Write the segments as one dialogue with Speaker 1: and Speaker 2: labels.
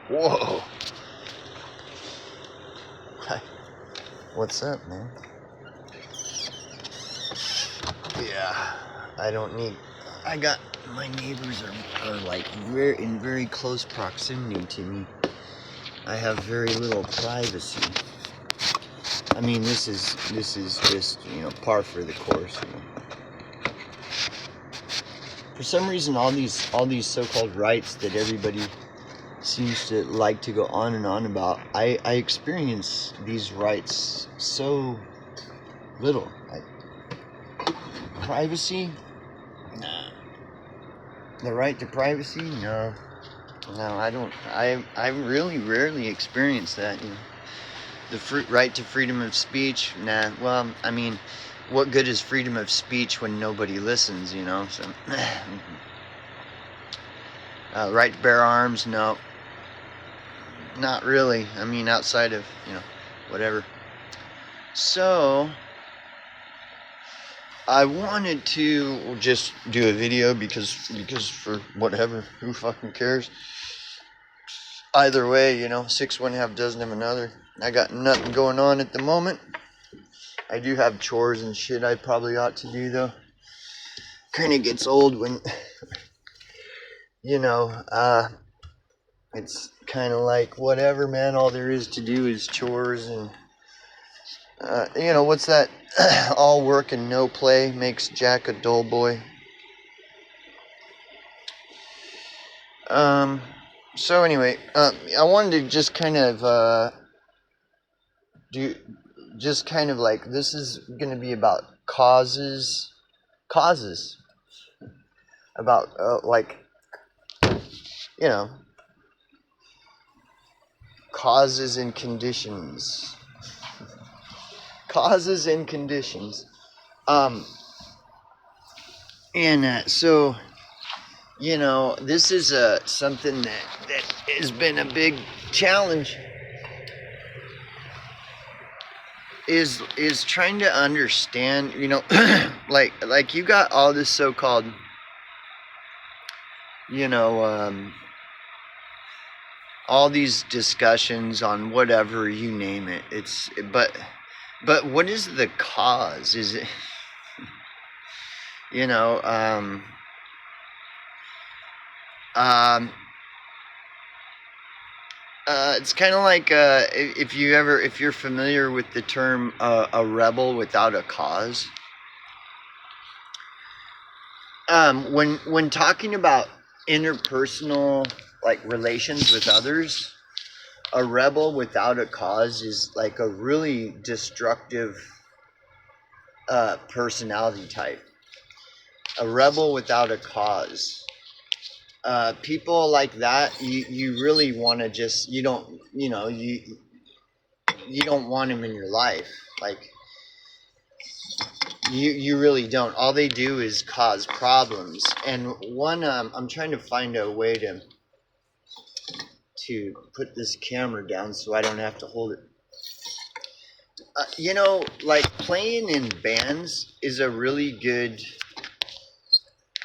Speaker 1: Whoa. Hi. What's up, man? Yeah, I don't need... I got... My neighbors are like in very close proximity to me. I have very little privacy. I mean, this is just, par for the course, For some reason, all these so-called rights that everybody seems to like to go on and on about, I experience these rights so little. Privacy? Nah. The right to privacy? No, I don't. I really rarely experience that. The right to freedom of speech? Nah. Well, I mean, what good is freedom of speech when nobody listens? So. Right to bear arms? No. Not really. I mean, outside of whatever. So. I wanted to just do a video because for whatever, who fucking cares? Either way, 6 one half dozen of another. I got nothing going on at the moment. I do have chores and shit I probably ought to do though. Kind of gets old when, it's kind of like whatever, man. All there is to do is chores and, what's that? All work and no play makes Jack a dull boy. So anyway, I wanted to just kind of like, this is going to be about causes, about causes and conditions, and so. This is something that has been a big challenge. Is trying to understand, like you got all this so-called, all these discussions on whatever, you name it. But what is the cause? Is it, it's kind of like if you're familiar with the term a rebel without a cause. When talking about interpersonal relations with others, a rebel without a cause is like a really destructive personality type. A rebel without a cause. People like that, you really want to just, you don't want them in your life. You really don't. All they do is cause problems. And one, I'm trying to find a way to put this camera down so I don't have to hold it. Playing in bands is a really good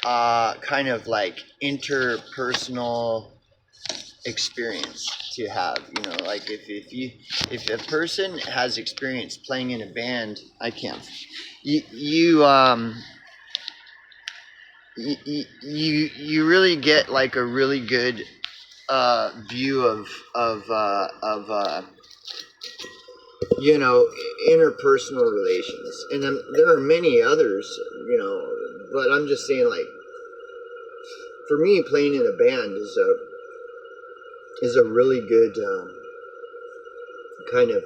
Speaker 1: kind of interpersonal experience to have. If a person has experience playing in a band, I can't. You really get a really good view of interpersonal relations, and there are many others, but I'm just saying, for me, playing in a band is a really good kind of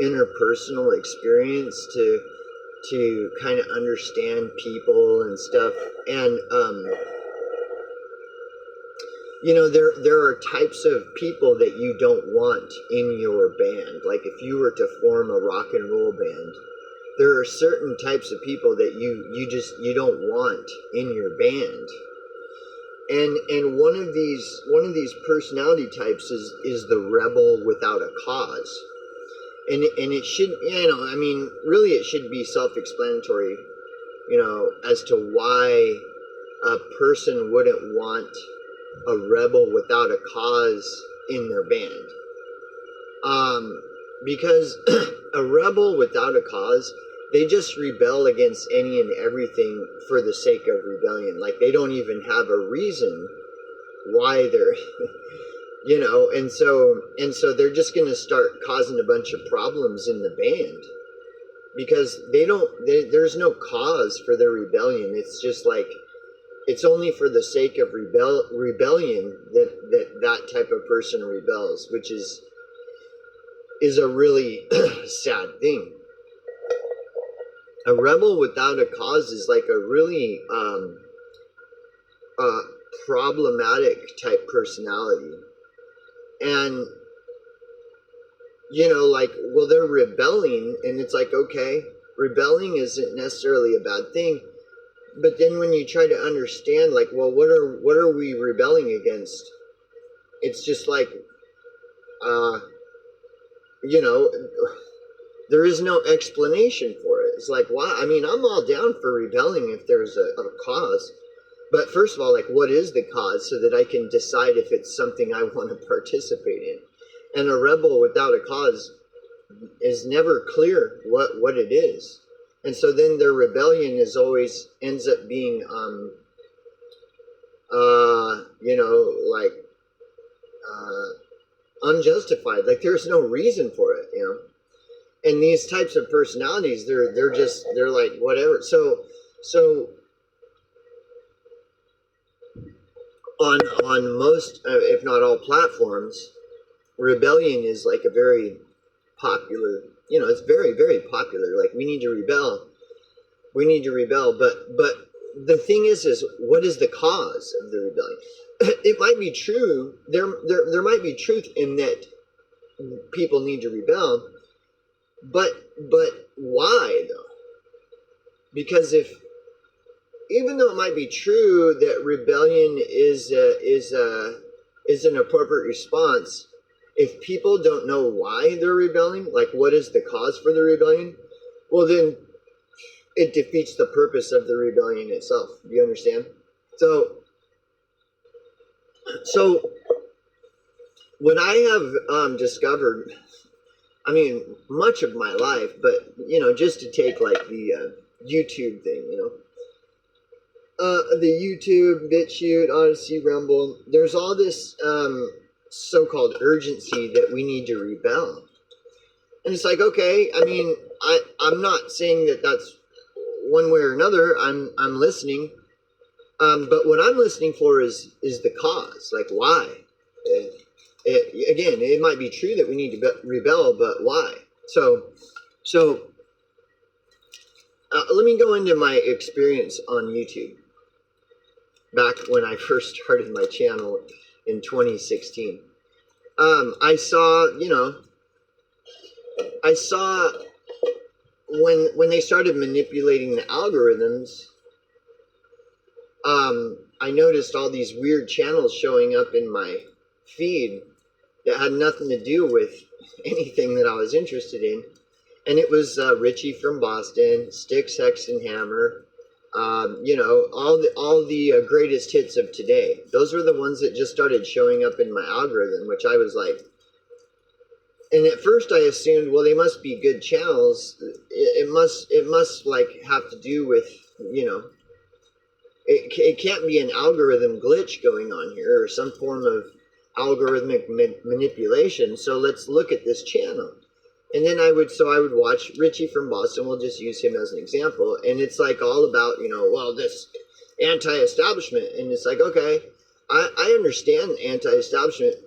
Speaker 1: interpersonal experience to kind of understand people and stuff. And there are types of people that you don't want in your band. Like if you were to form a rock and roll band, there are certain types of people that you don't want in your band. And one of these personality types is the rebel without a cause. And it should, really it should be self-explanatory, as to why a person wouldn't want a rebel without a cause in their band. Because a rebel without a cause, they just rebel against any and everything for the sake of rebellion. Like they don't even have a reason why they're and so they're just going to start causing a bunch of problems in the band because there's no cause for their rebellion. It's just like it's only for the sake of rebellion that type of person rebels, which is a really sad thing. A rebel without a cause is like a really problematic type personality. And well, they're rebelling, and it's like, okay, rebelling isn't necessarily a bad thing, but then when you try to understand, like, well, what are we rebelling against? It's just like, there is no explanation for it. It's like, why? I mean, I'm all down for rebelling if there's a cause. But first of all, like, what is the cause so that I can decide if it's something I want to participate in? And a rebel without a cause is never clear what it is. And so then their rebellion always ends up being, unjustified. Like, there's no reason for it, And these types of personalities, they're like, whatever. So on most, if not all platforms, rebellion is like a very popular, it's very, very popular. Like, we need to rebel. But the thing is what is the cause of the rebellion? It might be true. There might be truth in that people need to rebel, but why though? Because even though it might be true that rebellion is an appropriate response, if people don't know why they're rebelling, like what is the cause for the rebellion, well then it defeats the purpose of the rebellion itself. Do you understand? So what I have discovered, I mean, much of my life, but just to take like the YouTube thing, the YouTube, BitChute, Odyssey, Rumble, there's all this so-called urgency that we need to rebel. And it's like, okay, I mean, I'm not saying that that's one way or another. I'm listening. But what I'm listening for is the cause. Like, why? Again, it might be true that we need to rebel, but why? So let me go into my experience on YouTube. Back when I first started my channel in 2016, I saw when they started manipulating the algorithms, I noticed all these weird channels showing up in my feed that had nothing to do with anything that I was interested in. And it was Richie from Boston, Styx, Hex, and Hammer, all the greatest hits of today. Those were the ones that just started showing up in my algorithm, which I was like, and at first I assumed, well, they must be good channels. It must like have to do with, it can't be an algorithm glitch going on here or some form of algorithmic manipulation. So let's look at this channel. And then I would watch Richie from Boston. We'll just use him as an example. And it's like all about, well, this anti-establishment. And it's like, okay, I understand anti-establishment.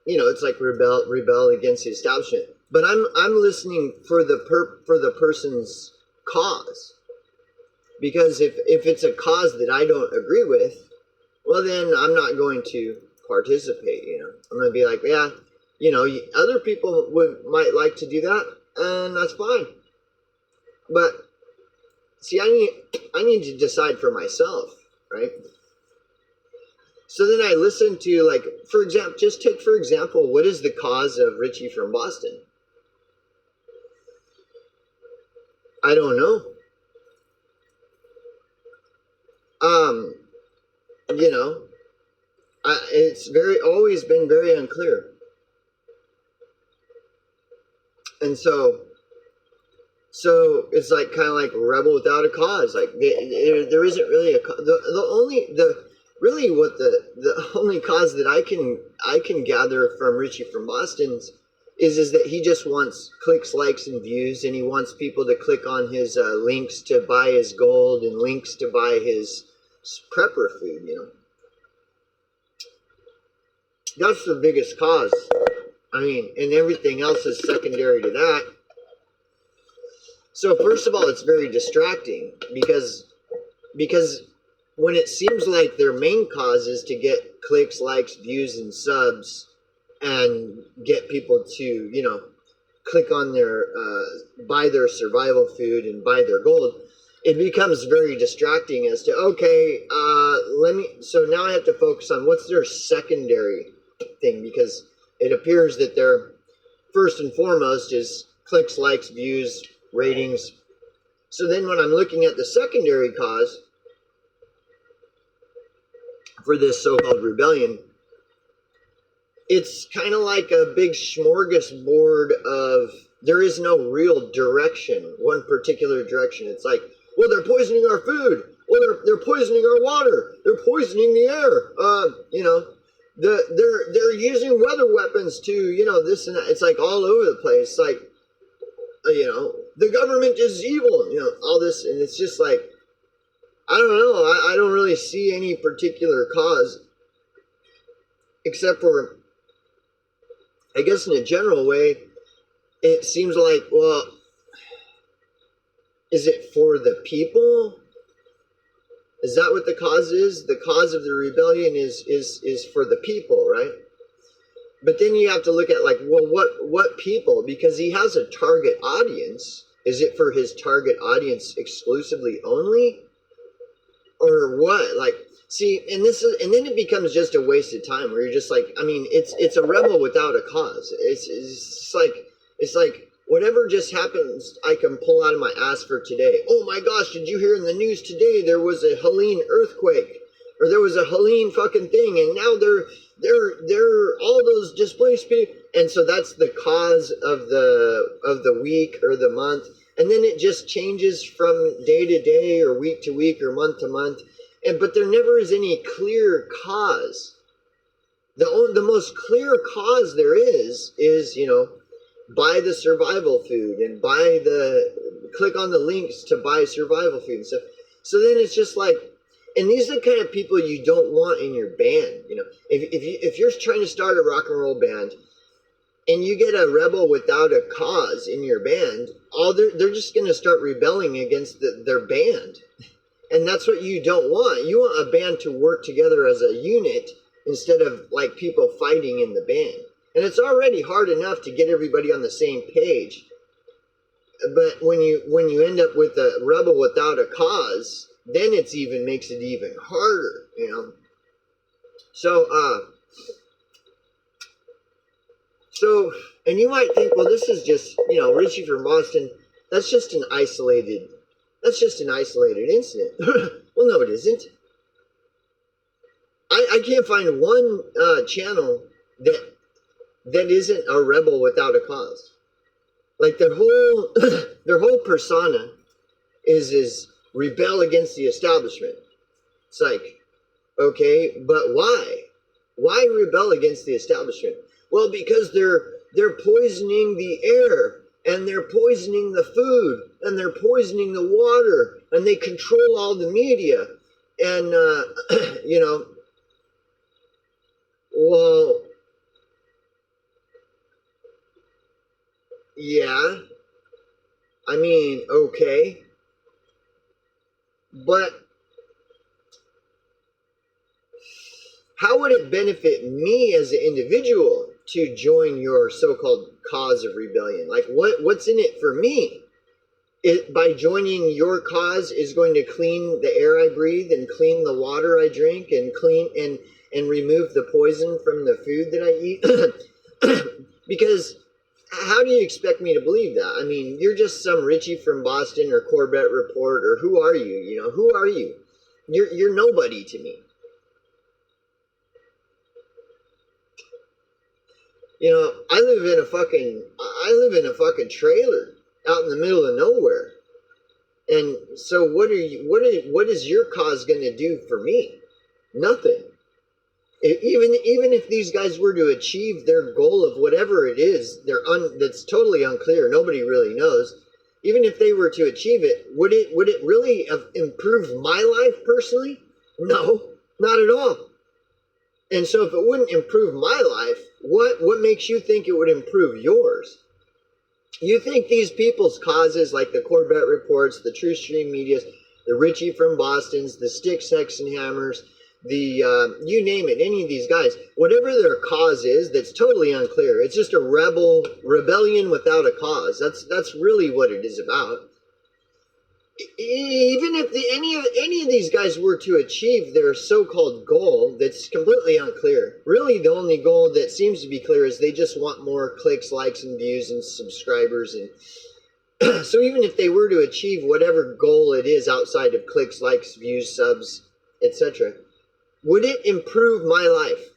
Speaker 1: It's like rebel against the establishment. But I'm listening for the person's cause. Because if it's a cause that I don't agree with, well, then I'm not going to participate. I'm going to be like, yeah, other people might like to do that, and that's fine. But see, I need to decide for myself, right? So then I listen to, like, for example, what is the cause of Richie from Boston? I don't know. It's always been very unclear. And so it's like kind of like rebel without a cause. Like there isn't really the only cause that I can gather from Richie from Boston's is that he just wants clicks, likes, and views, and he wants people to click on his links to buy his gold and links to buy his prepper food. That's the biggest cause. I mean, and everything else is secondary to that. So first of all, it's very distracting because when it seems like their main cause is to get clicks, likes, views, and subs, and get people to click on their buy their survival food and buy their gold, it becomes very distracting as to so now I have to focus on what's their secondary thing, because it appears that their first and foremost is clicks, likes, views, ratings. So then when I'm looking at the secondary cause for this so-called rebellion, it's kind of like a big smorgasbord of, there is no real direction, one particular direction. It's like, well, they're poisoning our food. Well, they're poisoning our water. They're poisoning the air. They're using weather weapons to, this and that. It's like all over the place. It's like, the government is evil, all this. And it's just like, I don't know. I don't really see any particular cause, except for, I guess in a general way, it seems like, well, is it for the people? Is that what the cause is? The cause of the rebellion is for the people, right? But then you have to look at like, well, what people? Because he has a target audience. Is it for his target audience exclusively only? Or what? Like, see, and then it becomes just a waste of time where you're just like, I mean, it's a rebel without a cause. It's like whatever just happens, I can pull out of my ass for today. Oh my gosh, did you hear in the news today there was a Helene earthquake, or there was a Helene fucking thing, and now they're all those displaced people, and so that's the cause of the week or the month, and then it just changes from day to day or week to week or month to month, but there never is any clear cause. The most clear cause there is buy the survival food and click on the links to buy survival food and stuff. So then it's just like, and these are the kind of people you don't want in your band. If you're trying to start a rock and roll band and you get a rebel without a cause in your band, they're just going to start rebelling against their band. And that's what you don't want. You want a band to work together as a unit instead of like people fighting in the band. And it's already hard enough to get everybody on the same page. But when you end up with a rebel without a cause, then makes it even harder, So, and you might think, well, this is just, Richie from Boston, that's just an isolated incident. Well, no, it isn't. I can't find one channel that isn't a rebel without a cause. Like their whole persona is rebel against the establishment. It's like, okay, but why? Why rebel against the establishment? Well, because they're poisoning the air, and they're poisoning the food, and they're poisoning the water, and they control all the media, and well, yeah, I mean, okay, but how would it benefit me as an individual to join your so-called cause of rebellion? Like, what's in it for me? By joining your cause is going to clean the air I breathe and clean the water I drink and and remove the poison from the food that I eat. Because how do you expect me to believe that? I mean, you're just some Richie from Boston or Corbett Report, or who are you? Who are you? You're nobody to me. I I live in a fucking trailer out in the middle of nowhere. And so what is your cause going to do for me? Nothing. Even if these guys were to achieve their goal of whatever it is, that's totally unclear. Nobody really knows. Even if they were to achieve it, would it really have improved my life personally? No, not at all. And so if it wouldn't improve my life, what makes you think it would improve yours? You think these people's causes, like the Corbett Reports, the True Stream Medias, the Richie from Boston's, the Stick, Sex, and Hammers, the you name it, any of these guys, whatever their cause is, that's totally unclear. It's just a rebellion without a cause. That's really what it is about. Even if any of these guys were to achieve their so-called goal, that's completely unclear. Really, the only goal that seems to be clear is they just want more clicks, likes, and views and subscribers. And so even if they were to achieve whatever goal it is outside of clicks, likes, views, subs, etc., would it improve my life?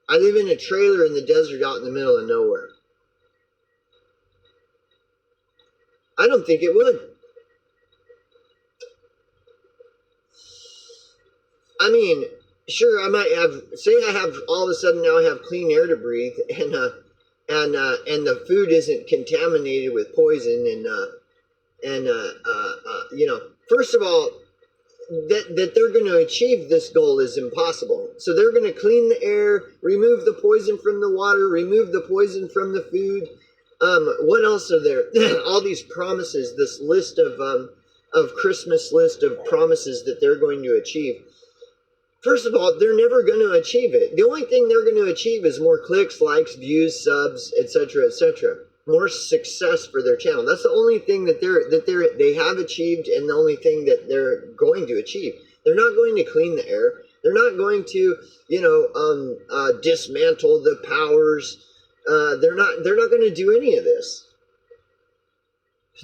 Speaker 1: I live in a trailer in the desert out in the middle of nowhere. I don't think it would. I mean, sure, I might have, say I have, all of a sudden now I have clean air to breathe, and the food isn't contaminated with poison, you know, first of all, that they're going to achieve this goal is impossible. So they're going to clean the air, remove the poison from the water, remove the poison from the food. What else are there? All these promises, this list of Christmas list of promises that they're going to achieve. First of all, they're never going to achieve it. The only thing they're going to achieve is more clicks, likes, views, subs, etc., etc. More success for their channel. That's the only thing that they have achieved, and the only thing that they're going to achieve. They're not going to clean the air. They're not going to, dismantle the powers. They're not going to do any of this.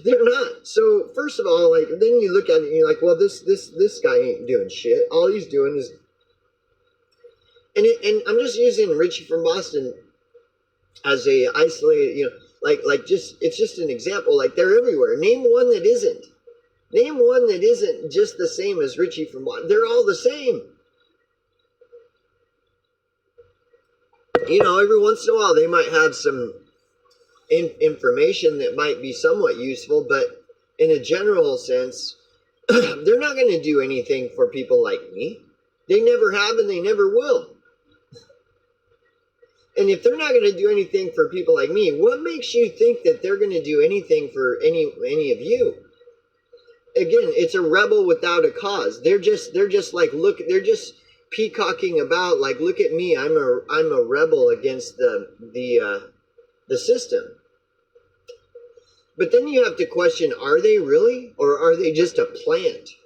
Speaker 1: They're not. So first of all, like, then you look at it and you're like, well, this guy ain't doing shit. All he's doing is, and I'm just using Richie from Boston as a isolated, it's just an example. Like, they're everywhere. Name one that isn't. Name one that isn't just the same as Richie from Boston. They're all the same. You know, every once in a while they might have some information that might be somewhat useful, but in a general sense, they're not going to do anything for people like me. They never have, and they never will. And if they're not going to do anything for people like me, what makes you think that they're going to do anything for any of you? Again, it's a rebel without a cause. They're just like, look, they're just peacocking about, like, look at me, I'm a rebel against the system. But then you have to question, are they really? Or are they just a plant?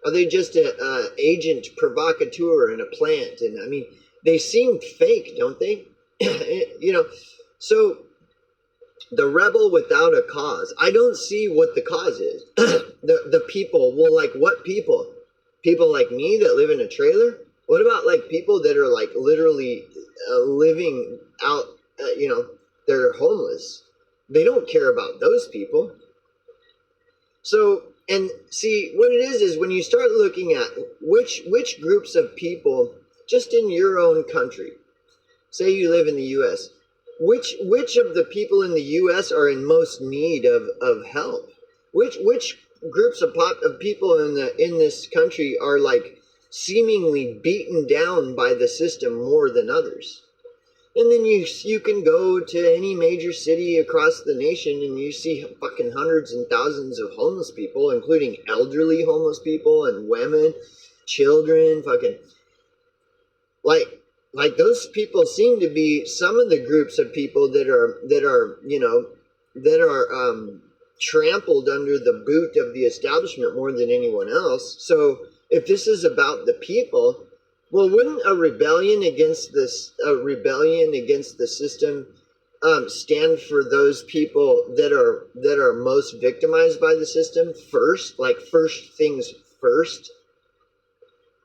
Speaker 1: Are they just an agent provocateur in a plant? And I mean, they seem fake, don't they? So the rebel without a cause. I don't see what the cause is. the people, well, like, what people? People like me that live in a trailer? What about, like, people that are, like, literally living out, they're homeless? They don't care about those people. So, and see, what it is when you start looking at which groups of people, just in your own country, say you live in the U.S., which of the people in the U.S. are in most need of help? Which groups of people in this country are, like, seemingly beaten down by the system more than others? And then you can go to any major city across the nation and you see fucking hundreds and thousands of homeless people, including elderly homeless people and women, children, fucking, like those people seem to be some of the groups of people that are trampled under the boot of the establishment more than anyone else. So if this is about the people, well, wouldn't a rebellion against the system stand for those people that are most victimized by the system first, like first things first?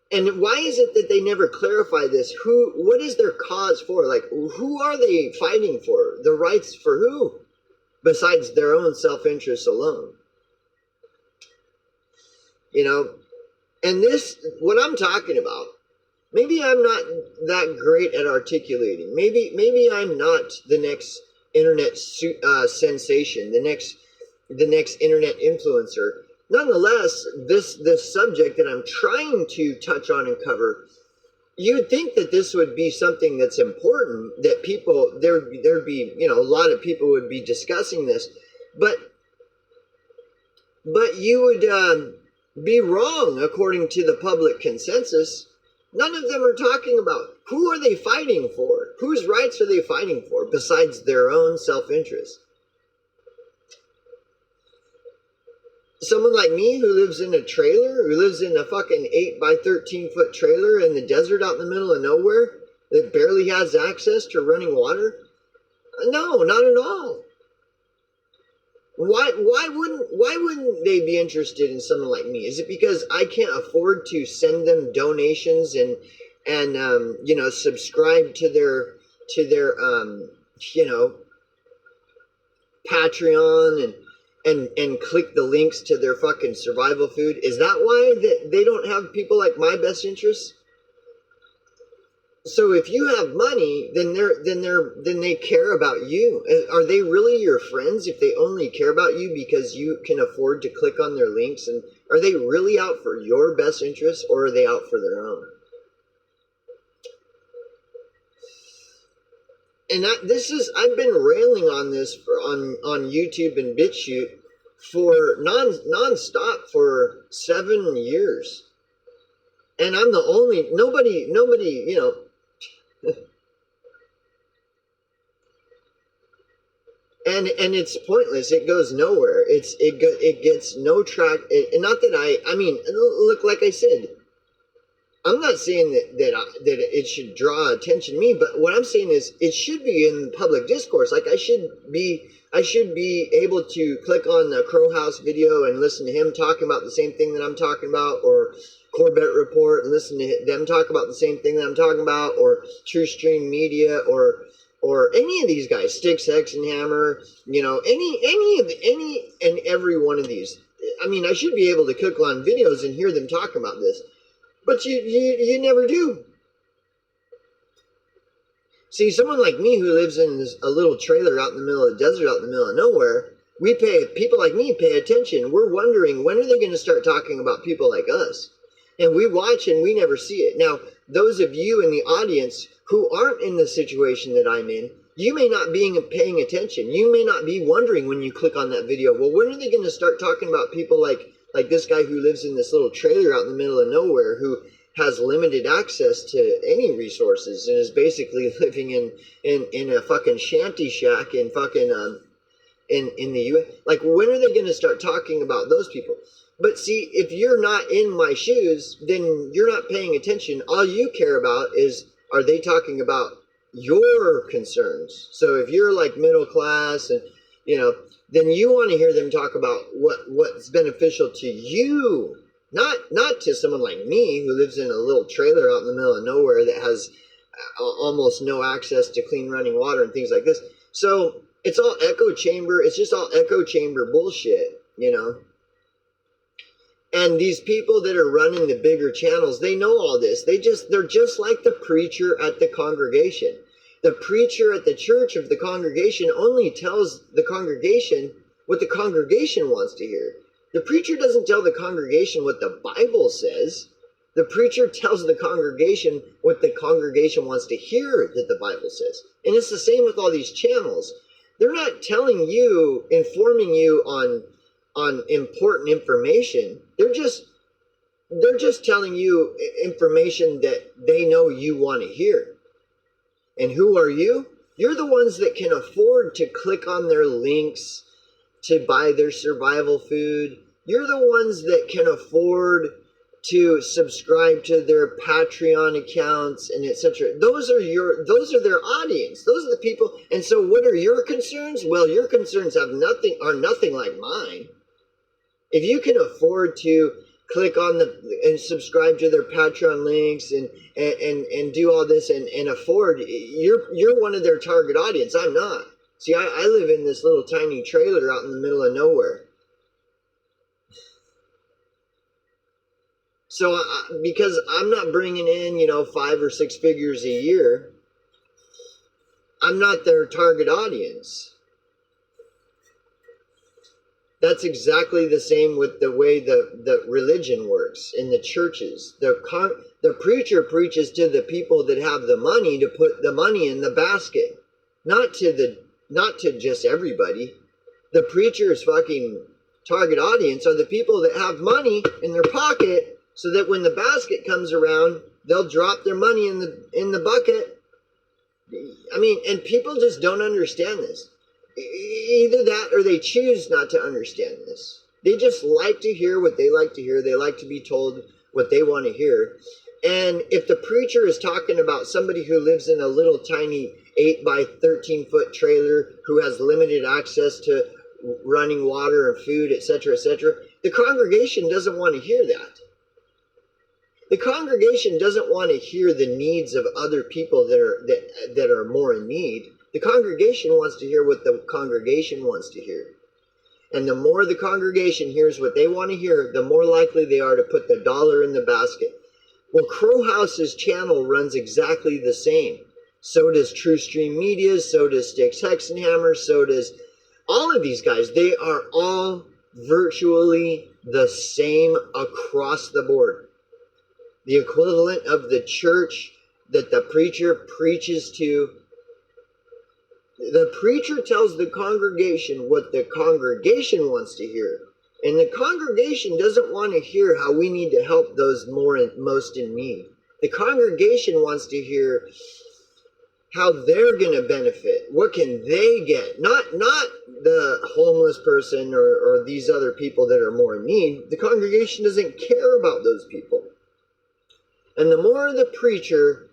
Speaker 1: And why is it that they never clarify this? What is their cause for? Like, who are they fighting for? The rights for who? besides their own self-interest alone. You know, and this, what I'm talking about, maybe I'm not that great at articulating. Maybe I'm not the next internet sensation, the next internet influencer. Nonetheless, this subject that I'm trying to touch on and cover, you'd think that this would be something that's important, that people there'd be, you know, a lot of people would be discussing this, but you would be wrong according to the public consensus. None of them are talking about who are they fighting for, whose rights are they fighting for besides their own self-interest. Someone like me who lives in a trailer, who lives in a fucking 8 by 13 foot trailer in the desert out in the middle of nowhere that barely has access to running water? No, not at all. Why wouldn't they be interested in someone like me? Is it because I can't afford to send them donations and you know, subscribe to their you know, Patreon and click the links to their fucking survival food? Is that why that they don't have people like my best interests? So if you have money, then they care about you. Are they really your friends if they only care about you because you can afford to click on their links? And are they really out for your best interests, or are they out for their own? And I've been railing on this on YouTube and BitChute for non-stop for 7 years, and I'm the only nobody you know. And it's pointless. It goes nowhere. It gets no track. Not that I mean, look, like I said, I'm not saying that it should draw attention to me, but what I'm saying is it should be in public discourse. Like I should be able to click on the Crow House video and listen to him talking about the same thing that I'm talking about, or Corbett Report and listen to them talk about the same thing that I'm talking about, or True Stream Media, or any of these guys, Styx, Hex, and Hammer, you know, any and every one of these. I mean, I should be able to click on videos and hear them talk about this, but you never do. See, someone like me who lives in a little trailer out in the middle of the desert, out in the middle of nowhere, people like me pay attention. We're wondering, when are they going to start talking about people like us? And we watch and we never see it. Now, those of you in the audience who aren't in the situation that I'm in, you may not be paying attention. You may not be wondering when you click on that video, well, when are they going to start talking about people like this guy who lives in this little trailer out in the middle of nowhere, who has limited access to any resources and is basically living in a fucking shanty shack in fucking in the US? Like, when are they going to start talking about those people? But see, if you're not in my shoes, then you're not paying attention. All you care about is, are they talking about your concerns? So if you're like middle class and, you know, then you want to hear them talk about what's beneficial to you, not to someone like me who lives in a little trailer out in the middle of nowhere that has almost no access to clean running water and things like this. So it's all echo chamber. It's just all echo chamber bullshit, you know. And these people that are running the bigger channels, they know all this. They're just like the preacher at the congregation. The preacher at the church of the congregation only tells the congregation what the congregation wants to hear. The preacher doesn't tell the congregation what the Bible says. The preacher tells the congregation what the congregation wants to hear that the Bible says. And it's the same with all these channels. They're not telling you, informing you on important information. They're just telling you information that they know you want to hear. And who are you? You're the ones that can afford to click on their links to buy their survival food. You're the ones that can afford to subscribe to their Patreon accounts and etc. Those are their audience. Those are the people. And so what are your concerns? Well, your concerns are nothing like mine. If you can afford to click on and subscribe to their Patreon links and do all this and afford, you're one of their target audience. I'm not. See, I live in this little tiny trailer out in the middle of nowhere. So because I'm not bringing in, 5 or 6 figures a year, I'm not their target audience. That's exactly the same with the way the religion works in the churches. The preacher preaches to the people that have the money to put the money in the basket, not to just everybody. The preacher's fucking target audience are the people that have money in their pocket, so that when the basket comes around, they'll drop their money in the bucket. I mean, and people just don't understand this. Either that or they choose not to understand this. They just like to hear what they like to hear. They like to be told what they want to hear. And if the preacher is talking about somebody who lives in a little tiny 8 by 13 foot trailer who has limited access to running water and food, etc., the congregation doesn't want to hear that. The congregation doesn't want to hear the needs of other people that are more in need. The congregation wants to hear what the congregation wants to hear. And the more the congregation hears what they want to hear, the more likely they are to put the dollar in the basket. Well, Crowhouse's channel runs exactly the same. So does TrueStream Media, so does Styx Hexenhammer, so does all of these guys. They are all virtually the same across the board. The equivalent of the church that the preacher preaches to. The preacher tells the congregation what the congregation wants to hear. And the congregation doesn't want to hear how we need to help those most in need. The congregation wants to hear how they're going to benefit. What can they get? Not the homeless person or these other people that are more in need. The congregation doesn't care about those people. And the more the preacher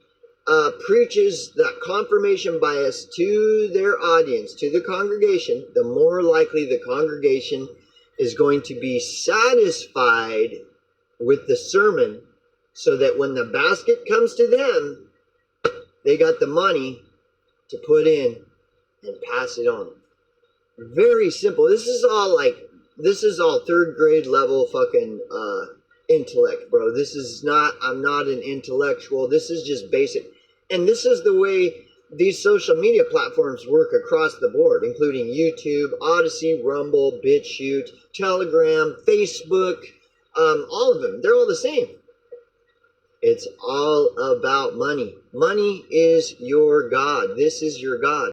Speaker 1: preaches that confirmation bias to their audience, to the congregation, the more likely the congregation is going to be satisfied with the sermon, so that when the basket comes to them, they got the money to put in and pass it on. Very simple. This is all third grade level fucking intellect, bro. I'm not an intellectual. This is just basic. And this is the way these social media platforms work across the board, including YouTube, Odyssey, Rumble, BitChute, Telegram, Facebook, all of them. They're all the same. It's all about money. Money is your God. This is your God.